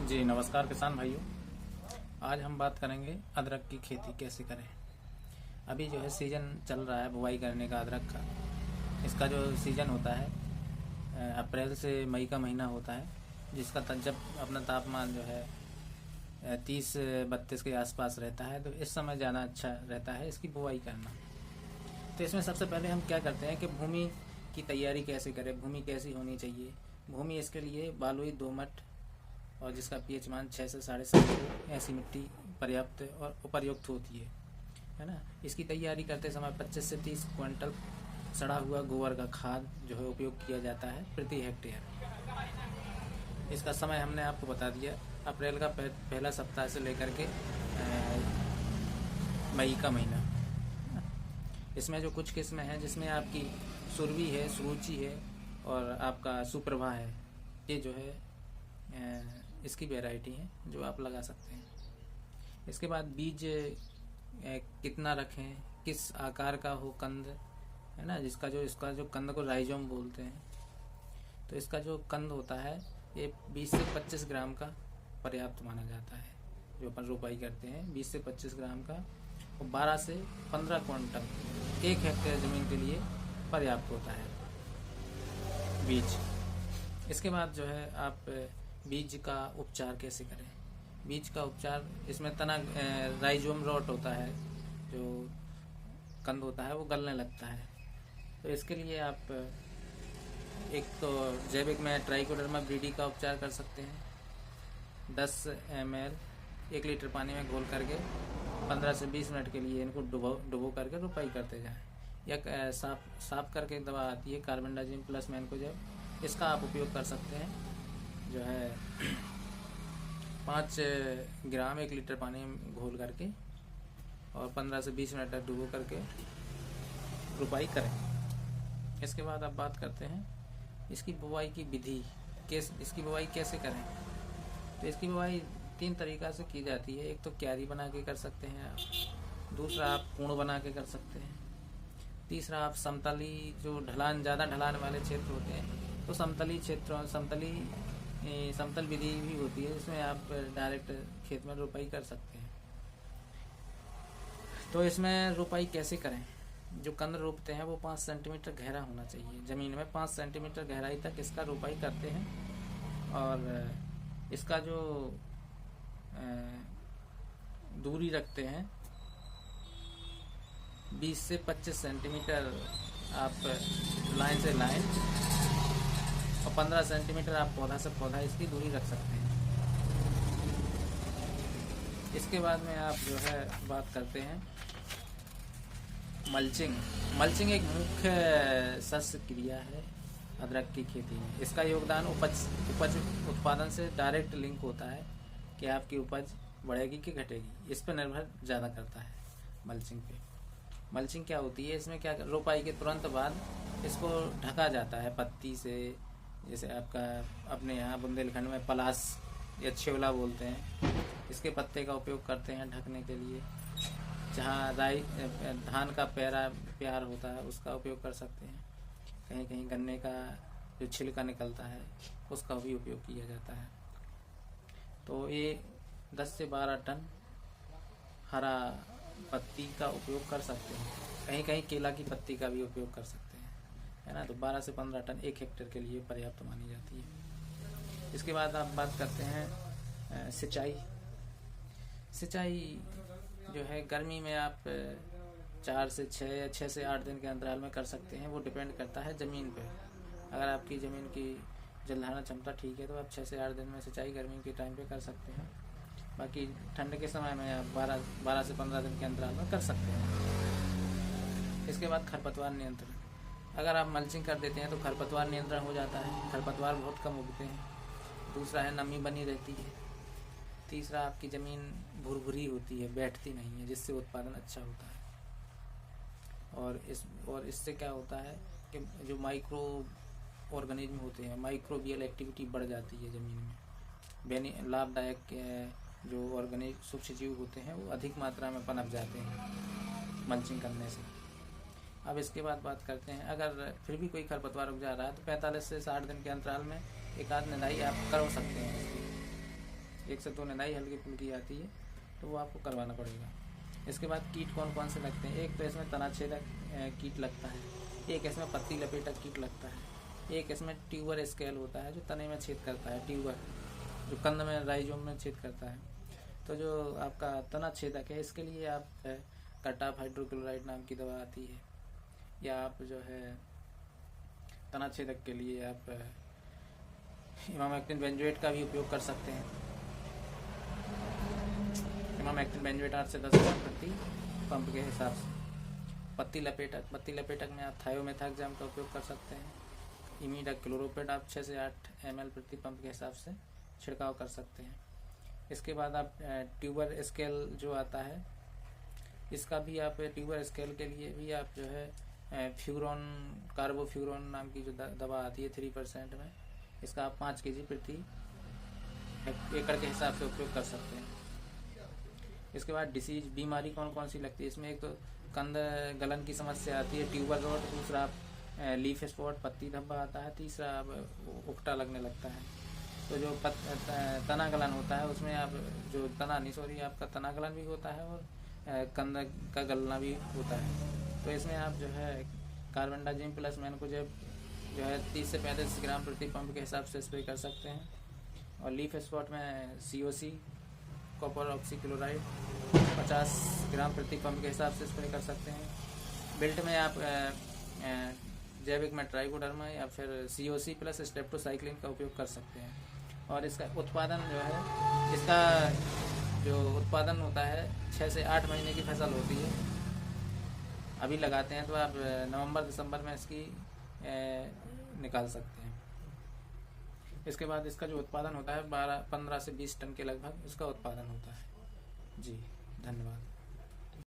जी नमस्कार किसान भाइयों। आज हम बात करेंगे अदरक की खेती कैसे करें। अभी जो है सीज़न चल रहा है बुवाई करने का अदरक का। इसका जो सीज़न होता है अप्रैल से मई का महीना होता है, जिसका जब अपना तापमान जो है 30-32 के आसपास रहता है, तो इस समय ज़्यादा अच्छा रहता है इसकी बुवाई करना। तो इसमें सबसे पहले हम क्या करते हैं कि भूमि की तैयारी कैसे करें, भूमि कैसी होनी चाहिए। भूमि इसके लिए बालुई दोमट और जिसका पीएच मान 6 से 7.5 हो, ऐसी मिट्टी पर्याप्त और उपयुक्त होती है ना। इसकी तैयारी करते समय 25 से 30 क्विंटल सड़ा हुआ गोबर का खाद जो है उपयोग किया जाता है प्रति हेक्टेयर। इसका समय हमने आपको बता दिया, अप्रैल का पहला सप्ताह से लेकर के मई का महीना। इसमें जो कुछ किस्में हैं जिसमें आपकी सुरभि है, सुरुचि है और आपका सुप्रभा है, ये जो है इसकी वैरायटी है जो आप लगा सकते हैं। इसके बाद बीज कितना रखें, किस आकार का हो कंद, है ना, इसका जो कंद को राइजोम बोलते हैं। तो इसका जो कंद होता है ये 20 से 25 ग्राम का पर्याप्त माना जाता है। जो अपन रोपाई करते हैं 20 से 25 ग्राम का, और 12 से 15 क्विंटल 1 हेक्टेयर ज़मीन के लिए पर्याप्त होता है बीज। इसके बाद जो है आप बीज का उपचार कैसे करें। बीज का उपचार, इसमें तना राइजोम रॉट होता है, जो कंद होता है वो गलने लगता है। तो इसके लिए आप एक तो जैविक में ट्राइकोडर्मा ब्रीडी का उपचार कर सकते हैं। 10 ml 1 लीटर पानी में घोल करके 15 से 20 मिनट के लिए इनको डुबो करके रुपाई करते जाएं। या साफ करके दवा आती है कार्बेंडाजिम प्लस मैनकोजेब, इसका आप उपयोग कर सकते हैं। जो है 5 ग्राम 1 लीटर पानी में घोल करके और 15 से 20 मिनट तक डुबो करके रुपाई करें। इसके बाद आप बात करते हैं इसकी बुवाई की विधि, इसकी बुवाई कैसे करें। तो इसकी बुवाई 3 तरीक़ा से की जाती है। एक तो क्यारी बना के कर सकते हैं आप, दूसरा आप पूर्ण बना के कर सकते हैं, तीसरा आप समतली जो ज़्यादा ढलान वाले क्षेत्र होते हैं तो समतल विधि भी होती है, जिसमें आप डायरेक्ट खेत में रुपाई कर सकते हैं। तो इसमें रुपाई कैसे करें। जो कंद रोपते हैं वो 5 सेंटीमीटर गहरा होना चाहिए, ज़मीन में 5 सेंटीमीटर गहराई तक इसका रुपाई करते हैं। और इसका जो दूरी रखते हैं 20 से 25 सेंटीमीटर आप लाइन से लाइन, और 15 सेंटीमीटर आप पौधा से पौधा इसकी दूरी रख सकते हैं। इसके बाद में आप जो है बात करते हैं मल्चिंग एक मुख्य शस्य क्रिया है अदरक की खेती में। इसका योगदान उपज उत्पादन से डायरेक्ट लिंक होता है कि आपकी उपज बढ़ेगी कि घटेगी, इस पर निर्भर ज़्यादा करता है मल्चिंग पे। मल्चिंग क्या होती है, इसमें क्या रोपाई के तुरंत बाद इसको ढका जाता है पत्ती से, जैसे आपका अपने यहाँ बुंदेलखंड में पलास या छेवला बोलते हैं, इसके पत्ते का उपयोग करते हैं ढकने के लिए। जहाँ धान का प्यार होता है उसका उपयोग कर सकते हैं। कहीं कहीं गन्ने का जो छिलका निकलता है उसका भी उपयोग किया जाता है। तो ये 10 से 12 टन हरा पत्ती का उपयोग कर सकते हैं। कहीं कहीं केला की पत्ती का भी उपयोग कर सकते हैं, है ना। तो 12 से 15 टन 1 हेक्टेयर के लिए पर्याप्त मानी जाती है। इसके बाद आप बात करते हैं सिंचाई जो है गर्मी में आप 4 से 6 या 6 से 8 दिन के अंतराल में कर सकते हैं। वो डिपेंड करता है ज़मीन पे। अगर आपकी ज़मीन की जलधारण क्षमता ठीक है तो आप 6 से 8 दिन में सिंचाई गर्मी के टाइम पे कर सकते हैं। बाकी ठंड के समय में आप 12 से 15 दिन के अंतराल में कर सकते हैं। इसके बाद खरपतवार नियंत्रण, अगर आप मल्चिंग कर देते हैं तो खरपतवार नियंत्रण हो जाता है, खरपतवार बहुत कम उगते हैं। दूसरा है नमी बनी रहती है। तीसरा आपकी ज़मीन भुरभुरी होती है, बैठती नहीं है, जिससे उत्पादन अच्छा होता है। और इससे क्या होता है कि जो माइक्रो ऑर्गेनिज्म होते हैं, माइक्रोबियल एक्टिविटी बढ़ जाती है ज़मीन में। लाभदायक जो ऑर्गेनिक सूक्ष्म जीव होते हैं वो अधिक मात्रा में पनप जाते हैं मल्चिंग करने से। अब इसके बाद बात करते हैं, अगर फिर भी कोई खरपतवार उग जा रहा है तो 45 से 60 दिन के अंतराल में एक आध निदाई आप कर सकते हैं। 1 से 2 निदाई हल्की फुल्की आती है, तो वो आपको करवाना पड़ेगा। इसके बाद कीट कौन कौन से लगते हैं, एक तो इसमें तनाछेदक कीट लगता है, एक इसमें पत्ती लपेटक कीट लगता है, एक इसमें ट्यूबर स्केल होता है जो तने में छेद करता है, ट्यूबर जो कंद में राइजोम में छेद करता है। तो जो आपका तना छेदक है इसके लिए आप कटाफ हाइड्रोक्लोराइड नाम की दवा आती है, या आप जो है तना छेदक के लिए आप इमामेक्टिन बेंजोएट का भी उपयोग कर सकते हैं। इमामेक्टिन बेंजोएट 8 से 10 ग्राम प्रति पंप के हिसाब से। पत्ती लपेटक में आप थायोमेथाक्साम का उपयोग कर सकते हैं। इमीडाक्लोरोपिड आप 6 से 8 ml प्रति पंप के हिसाब से छिड़काव कर सकते हैं। इसके बाद आप ट्यूबर स्केल जो आता है, इसका भी आप ट्यूबर स्केल के लिए भी आप जो है फ्यूरॉन कार्बोफ्यूरॉन नाम की जो दवा आती है 3% में, इसका आप 5 kg प्रति एकड़ के हिसाब से उपयोग कर सकते हैं। इसके बाद डिसीज बीमारी कौन कौन सी लगती है, इसमें एक तो कंद गलन की समस्या आती है, ट्यूबर रॉट, दूसरा आप लीफ स्पॉट पत्ती धब्बा आता है, तीसरा आप उकटा लगने लगता है। तो जो तना गलन होता है उसमें आप जो आपका तना गलन भी होता है और कंद का गलना भी होता है। तो इसमें आप जो है कार्बेंडाजिम प्लस मैनकोजेब जो है 30 से 35 ग्राम प्रति पंप के हिसाब से स्प्रे कर सकते हैं। और लीफ स्पॉट में COC कॉपर ऑक्सीक्लोराइड 50 ग्राम प्रति पंप के हिसाब से स्प्रे कर सकते हैं। बिल्ट में आप जैविक में ट्राइकोडर्मा या फिर COC प्लस स्ट्रेप्टोसाइक्लिन का उपयोग कर सकते हैं। और इसका उत्पादन जो है, इसका जो उत्पादन होता है 6 से 8 महीने की फसल होती है। अभी लगाते हैं तो आप नवंबर दिसंबर में इसकी निकाल सकते हैं। इसके बाद इसका जो उत्पादन होता है 15 से 20 टन के लगभग इसका उत्पादन होता है। जी धन्यवाद।